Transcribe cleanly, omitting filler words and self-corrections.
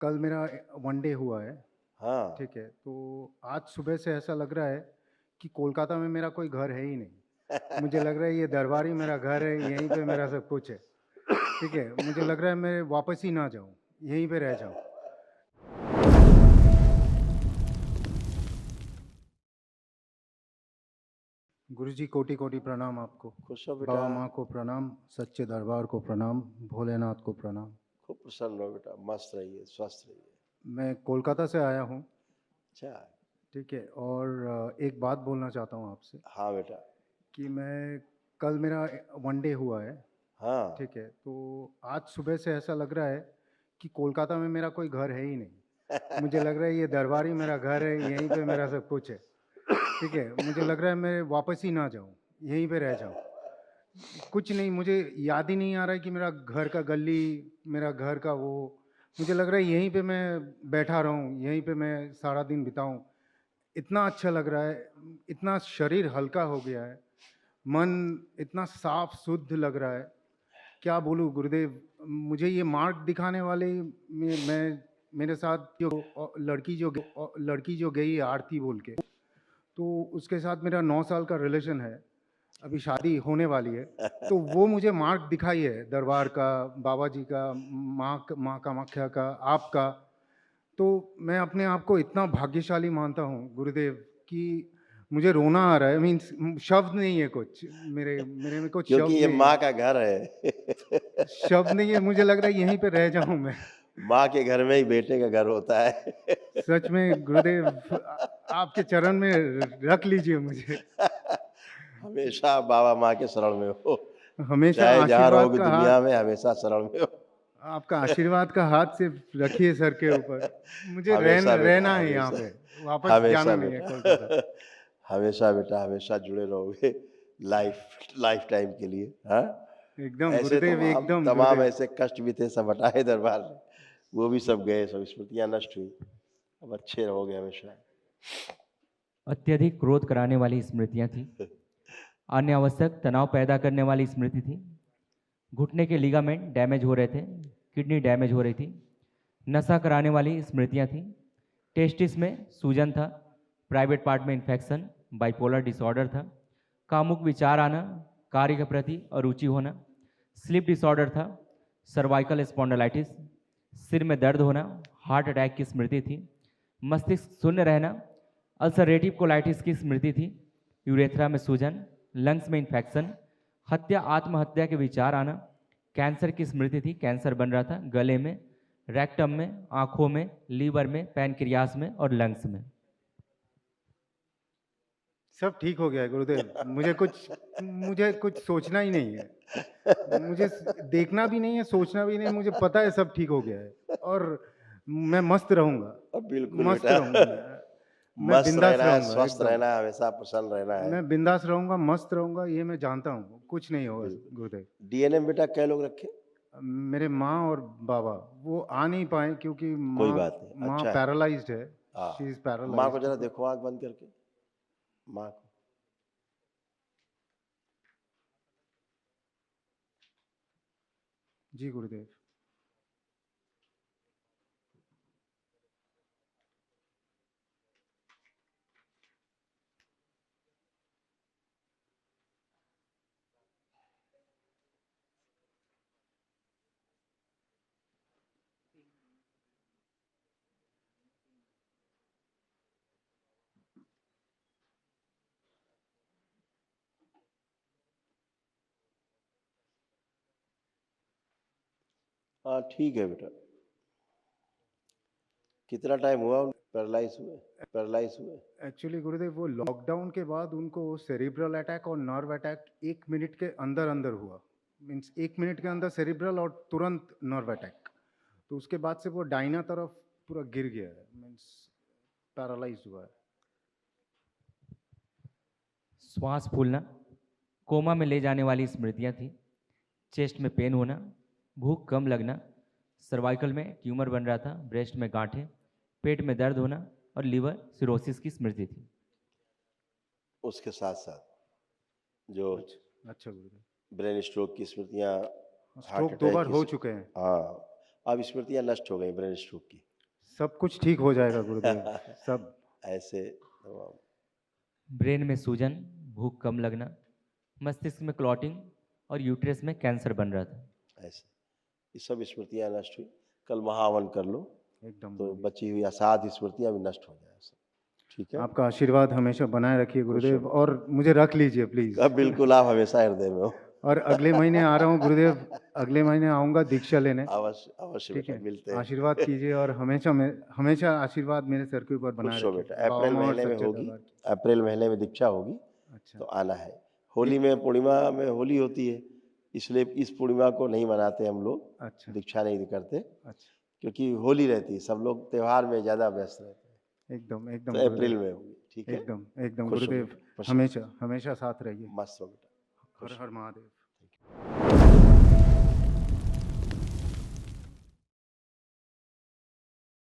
कल मेरा वनडे हुआ है, हाँ। ठीक है? तो आज सुबह से ऐसा लग रहा है कि कोलकाता में मेरा कोई घर है ही नहीं। मुझे लग रहा है ये दरबार ही मेरा घर है, यहीं पे मेरा सब कुछ है, ठीक है? मुझे लग रहा है मैं वापस ही ना जाऊँ, यहीं पे रह जाऊँ। गुरुजी कोटि-कोटि प्रणाम आपको। खुश हो बेटा। बाबा माँ को प्रणाम, सच्चे दरबार को प्रणाम, भोलेनाथ को प्रणाम। खूब प्रसन्न हो बेटा, मस्त रहिए, स्वस्थ रहिए। मैं कोलकाता से आया हूँ, अच्छा। ठीक है? और एक बात बोलना चाहता हूँ आपसे हाँ बेटा। कि मैं कल मेरा वनडे हुआ है, हाँ। ठीक है? तो आज सुबह से ऐसा लग रहा है कि कोलकाता में मेरा कोई घर है ही नहीं। मुझे लग रहा है ये दरबार ही मेरा घर है, यहीं पे मेरा सब कुछ है, ठीक है? मुझे लग रहा है मैं वापस ही ना जाऊँ, यहीं पे रह जाऊँ। कुछ नहीं, मुझे याद ही नहीं आ रहा है कि मेरा घर का गली, मेरा घर का वो, मुझे लग रहा है यहीं पे मैं बैठा रहूँ, यहीं पे मैं सारा दिन बिताऊँ। इतना अच्छा लग रहा है, इतना शरीर हल्का हो गया है, मन इतना साफ शुद्ध लग रहा है। क्या बोलूँ गुरुदेव, मुझे ये मार्ग दिखाने वाले मैं मेरे साथ जो लड़की जो गई आरती बोल के, तो उसके साथ मेरा 9 साल का रिलेशन है, अभी शादी होने वाली है। तो वो मुझे मार्ग दिखाई है दरबार का, बाबा जी का, माँ कामाख्या का, आपका। तो मैं अपने आप को इतना भाग्यशाली मानता हूँ गुरुदेव कि मुझे रोना आ रहा है, मीन्स शब्द नहीं है कुछ, मेरे मेरे में कुछ क्योंकि शब्द ये नहीं माँ है, का घर है। शब्द नहीं है, मुझे लग रहा है यहीं पे रह जाऊँ मैं। माँ के घर में ही बेटे का घर होता है। सच में गुरुदेव, आपके चरण में रख लीजिए मुझे। हमेशा बाबा माँ के शरण में हो। हमेशा चाहे जहाँ आशीर्वाद रहोगे का हाथ, दुनिया में, हमेशा शरण में हो। आपका आशीर्वाद का हाथ सिर्फ रखिए सर के ऊपर। मुझे हमेशा बेटा, रहना है यहाँ हमेशा। पे, वापस जाना हमेशा नहीं है बेटा। कोलकाता। हमेशा बेटा, हमेशा जुड़े रहोगे। लाइफ लाइफ टाइम के लिए। हाँ। एकदम ऐसे गुरुदेव, तमाम एकदम तमाम गुरुदेव। ऐसे कष्ट भी थे, सब हटाए दरबार में। वो भी सब गए, सब स्मृतियां नष्ट हुई। अब अच्छे रहोगे हमेशा। अत्यधिक क्रोध कराने वाली स्मृतियां थी। अनावश्यक तनाव पैदा करने वाली स्मृति थी। घुटने के लिगामेंट डैमेज हो रहे थे। किडनी डैमेज हो रही थी। नशा कराने वाली स्मृतियां थी। टेस्टिस में सूजन था। प्राइवेट पार्ट में इन्फेक्शन, बाइपोलर डिसऑर्डर था। कामुक विचार आना, कार्य के प्रति अरुचि होना। स्लीप डिसऑर्डर था। सर्वाइकल स्पॉन्डिलाइटिस, सिर में दर्द होना, हार्ट अटैक की स्मृति थी। मस्तिष्क शून्य रहना, अल्सरेटिव कोलाइटिस की स्मृति थी। यूरेथ्रा में सूजन, लंग्स में इन्फेक्शन, हत्या आत्महत्या के विचार आना, कैंसर की स्मृति थी, कैंसर बन रहा था गले में, रेक्टम में, आंखों में, लीवर में, पैनक्रियास में और लंग्स में। सब ठीक हो गया है गुरुदेव, मुझे कुछ सोचना ही नहीं है, मुझे देखना भी नहीं है, सोचना भी नहीं है, मुझे पता है सब ठीक हो गया है। और मैं मस्त रहूँगा, अब बिल्कुल मस्त बेटा। रहूँगा मैं मस्त बिंदास रहना है, रहूँगा स्वस्थ एकदम। रहना है, हमेशा प्रसन्न रहना है। मैं बिंदास रहूँगा, मस्त रहूँगा, ये मैं जानता हूँ, कुछ नहीं होगा बिल्कुल। गुरुदेव। डीएनए में बेटा कै लोग रखे? मेरे माँ और बाबा, वो आ नहीं पाए क्योंकि कोई बात नहीं, माँ अच्छा है। पैरालाइज्ड है, शी हाँ। इज़ माँ को पैरालाइज्ड। जरा देखो आँख बंद करके। माँ को। जी गुरुदेव। हाँ, ठीक है बेटा। कितना टाइम हुआ पैरालाइज हुए? पैरालाइज हुए? एक्चुअली गुरुदेव, वो लॉकडाउन के बाद उनको सेरिब्रल अटैक और नर्व अटैक 1 मिनट के अंदर अंदर हुआ, मीन्स 1 मिनट के अंदर सेरिब्रल और तुरंत नर्व अटैक। तो उसके बाद से वो दाहिना तरफ पूरा गिर गया है, मीन्स पैरालाइज हुआ है। श्वास फूलना, कोमा में ले जाने वाली स्मृतियां थी। चेस्ट में पेन होना, भूख कम लगना, सर्वाइकल में ट्यूमर बन रहा था, ब्रेस्ट में गांठें, पेट में दर्द होना और लिवर सिरोसिस की स्मृति थी। उसके साथ-साथ जो अच्छा अच्छा गुरुदेव। ब्रेन स्ट्रोक की स्मृतियाँ, हार्ट स्ट्रोक 2 अटैक बार की हो चुके हैं। हाँ, अब स्मृतियाँ नष्ट हो गई ब्रेन स्ट्रोक की। सब कुछ ठीक हो जाएगा गुरुदेव, सब। ऐसे तमाम ब्रेन में सूजन, भूख कम लगना, मस्तिष्क में क्लॉटिंग और यूट्रस में कैंसर बन रहा था। ऐसे ये सब स्मृतियाँ नष्ट हुई। कल महावन कर लो एकदम तो गुरुदेव। बची हुई असाध स्मृतियाँ भी नष्ट हो जाए सब। ठीक है। आपका आशीर्वाद हमेशा बनाए रखिए गुरुदेव, और मुझे रख लीजिए प्लीज। अब बिल्कुल आप हमेशा हृदय में हो। और अगले महीने आ रहा हूँ गुरुदेव, अगले महीने आऊँगा दीक्षा लेने। अवश्य अवश्य ठीक बेटा, है, मिलते हैं। आशीर्वाद कीजिए, और हमेशा आशीर्वाद मेरे सर के ऊपर बनाए खुश हो रखिए। बेटा, बाबा अप्रैल माँ और महीने में सच्चे होगी, दरबार की। अप्रैल महीने में दीक्षा होगी अच्छा। तो आना है। होली में पूर्णिमा में होली होती है, इसलिए इस पूर्णिमा को नहीं मनाते हम लोग, अच्छा। दीक्षा नहीं करते, अच्छा। क्योंकि होली रहती है, सब लोग त्यौहार में ज़्यादा व्यस्त रहते हैं। एकदम तो एकदम अप्रैल गुरुदेव, में होगी। ठीक है। एकदम एकदम खुश हो गुरुदेव, बेटा, खुश हो। हमेशा हमेशा साथ रहिए। मस्त हो बेटा, हर खुश हर हो। महादेव।